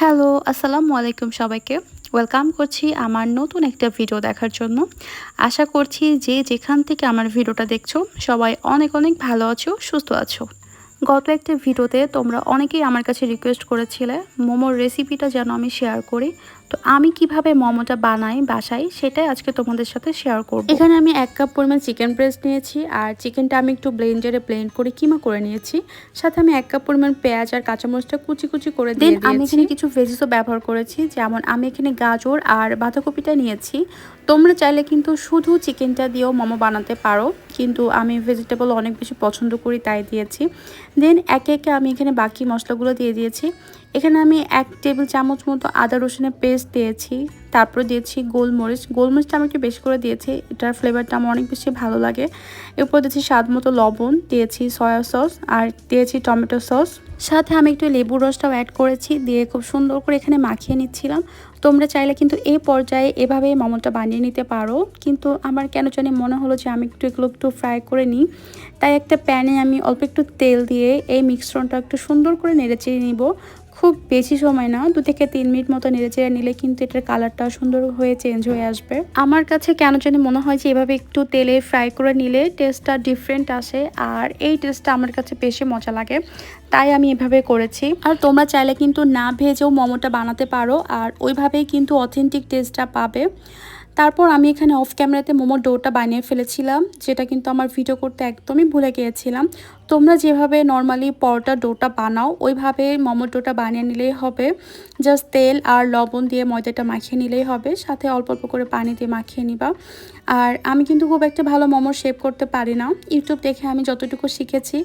Hello, আসসালামু আলাইকুম সবাইকে। ওয়েলকাম করছি আমার নতুন একটা ভিডিও দেখার জন্য। আশা করছি যে যেখান থেকে আমার ভিডিওটা দেখছো সবাই অনেক অনেক ভালো আছো, সুস্থ আছো। গত একটা ভিডিওতে তোমরা অনেকেই আমার কাছে রিকোয়েস্ট করেছিলে মোমোর রেসিপিটা যেন আমি শেয়ার করি। তো আমি কিভাবে মোমোটা বানাই বাসায় সেটাই আজকে তোমাদের সাথে শেয়ার করব। এখানে আমি 1 কাপ পরিমাণ চিকেন ব্রেস্ট নিয়েছি আর চিকেনটা আমি একটু ব্লেন্ডারে ব্লেন্ড করে কিমা করে নিয়েছি। সাথে আমি 1 কাপ পরিমাণ পেঁয়াজ আর কাঁচামরিচটা কুচি কুচি করে দিয়ে দিয়েছি। আমি এখানে কিছু ভেজিসও ব্যবহার করেছি, যেমন আমি এখানে গাজর আর বাঁধাকপিটা নিয়েছি। তোমরা চাইলে কিন্তু শুধু চিকেনটা দিয়েও মোমো বানাতে পারো, কিন্তু আমি ভেজিটেবল অনেক বেশি পছন্দ করি তাই দিয়েছি। দেন একে একে আমি এখানে বাকি মশলাগুলো দিয়ে দিয়েছি। এখানে আমি 1 টেবিল চামচ মতো আদা রসুনের পেস্ট দিয়েছি। তারপর দিয়েছি গোলমরিচটা আমি একটু বেশি করে দিয়েছি, এটার ফ্লেভারটা আমার অনেক বেশি ভালো লাগে। এরপর দিয়েছি স্বাদ মতো লবণ, দিয়েছি সয়া সস আর দিয়েছি টমেটো সস। সাথে আমি একটু লেবুর রসটাও অ্যাড করেছি, দিয়ে খুব সুন্দর করে এখানে মাখিয়ে নিচ্ছিলাম। তোমরা চাইলে কিন্তু এই পর্যায়ে এভাবেই মোমোটা বানিয়ে নিতে পারো, কিন্তু আমার কেন জানি মনে হলো যে আমি এগুলো একটু ফ্রাই করে নিই। তাই একটা প্যানে আমি অল্প একটু তেল দিয়ে এই মিশ্রণটা একটু সুন্দর করে নেড়েচেড়ে নিব। খুব বেশি সময় না, 2 থেকে 3 মিনিট মতো নেড়েচেড়ে নিলে কিন্তু এটার কালারটা সুন্দর হয়ে চেঞ্জ হয়ে আসবে। আমার কাছে কেন জানি মনে হয় যে এভাবে একটু তেলে ফ্রাই করে নিলে টেস্টটা ডিফারেন্ট আসে, আর এই টেস্টটা আমার কাছে বেশি মজা লাগে, তাই আমি এভাবে করেছি। আর তোমরা চাইলে কিন্তু না ভেজেও মোমোটা বানাতে পারো, আর ওইভাবেই কিন্তু অথেন্টিক টেস্টটা পাবে। তারপর আমি এখানে অফ ক্যামেরাতে মোমোর ডোটা বানিয়ে ফেলেছিলাম, যেটা কিন্তু আমার ভিডিও করতে একদমই ভুলে গিয়েছিলাম। তোমরা যেভাবে নর্মালি পরোটা ডোটা বানাও ওইভাবে মোমোর ডোটা বানিয়ে নিলেই হবে। জাস্ট তেল আর লবণ দিয়ে ময়দাটা মাখিয়ে নিলেই হবে, সাথে অল্প অল্প করে পানি দিয়ে মাখিয়ে নিবা। আর আমি কিন্তু খুব একটা ভালো মোমোর শেপ করতে পারি না, ইউটিউব দেখে আমি যতটুকু শিখেছি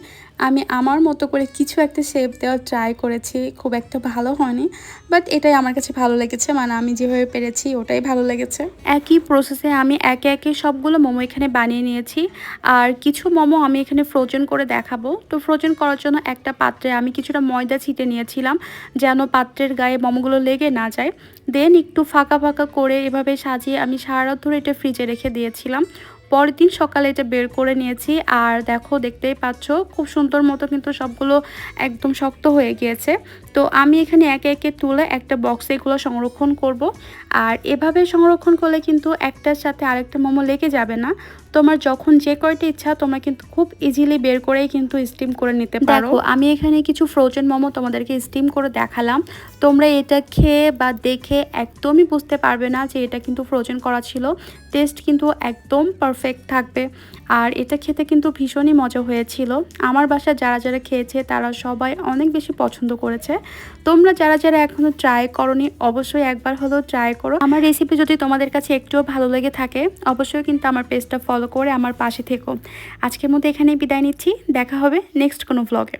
আমি আমার মতো করে কিছু একটা শেপ দেওয়ার ট্রাই করেছি। খুব একটা ভালো হয়নি, বাট এটাই আমার কাছে ভালো লেগেছে, মানে আমি যেভাবে পেরেছি ওটাই ভালো লেগেছে। একই প্রসেসে আমি একে একে সবগুলো মোমো এখানে বানিয়ে নিয়েছি। আর কিছু মোমো আমি এখানে ফ্রোজেন করে দেখাবো। তো ফ্রোজেন করার জন্য একটা পাত্রে আমি কিছুটা ময়দা ছিটে নিয়েছিলাম, যেন পাত্রের গায়ে মোমোগুলো লেগে না যায়। দেন একটু ফাঁকা ফাঁকা করে এভাবে সাজিয়ে আমি সারা রাত ধরে এটা ফ্রিজে রেখে দিয়েছিলাম। পরের দিন সকালে এটা বের করে নিয়েছি, আর দেখতেই পাচ্ছ খুব সুন্দর মতো কিন্তু সবগুলো একদম শক্ত হয়ে গিয়েছে। তো আমি এখানে একে একে তুলে একটা বক্সে এগুলো সংরক্ষণ করব। আর এভাবে সংরক্ষণ করলে কিন্তু একটার সাথে আরেকটা মোমো লেগে যাবে না। তোমার যখন যে কয়টা ইচ্ছা তোমরা কিন্তু খুব ইজিলি বের করেই কিন্তু স্টিম করে নিতে পারো। দেখো আমি এখানে কিছু ফ্রোজেন মোমো তোমাদেরকে স্টিম করে দেখালাম। তোমরা এটা খেয়ে বা দেখে একদমই বুঝতে পারবে না যে এটা কিন্তু ফ্রোজেন করা ছিল। টেস্ট কিন্তু একদম পারফেক্ট থাকবে, আর এটা খেতে কিন্তু ভীষণই মজা হয়েছিল। আমার বাসায় যারা যারা খেয়েছে তারা সবাই অনেক বেশি পছন্দ করেছে। তোমরা যারা যারা এখনো ট্রাই করোনি অবশ্যই একবার হলেও ট্রাই করো। আমার রেসিপি যদি তোমাদের কাছে একটুও ভালো লেগে থাকে অবশ্যই কিন্তু আমার পেজটা ফলো করে আমার পাশে থেকো। আজকের মতো এখানেই বিদায় নিচ্ছি, দেখা হবে নেক্সট কোনো ভ্লগে।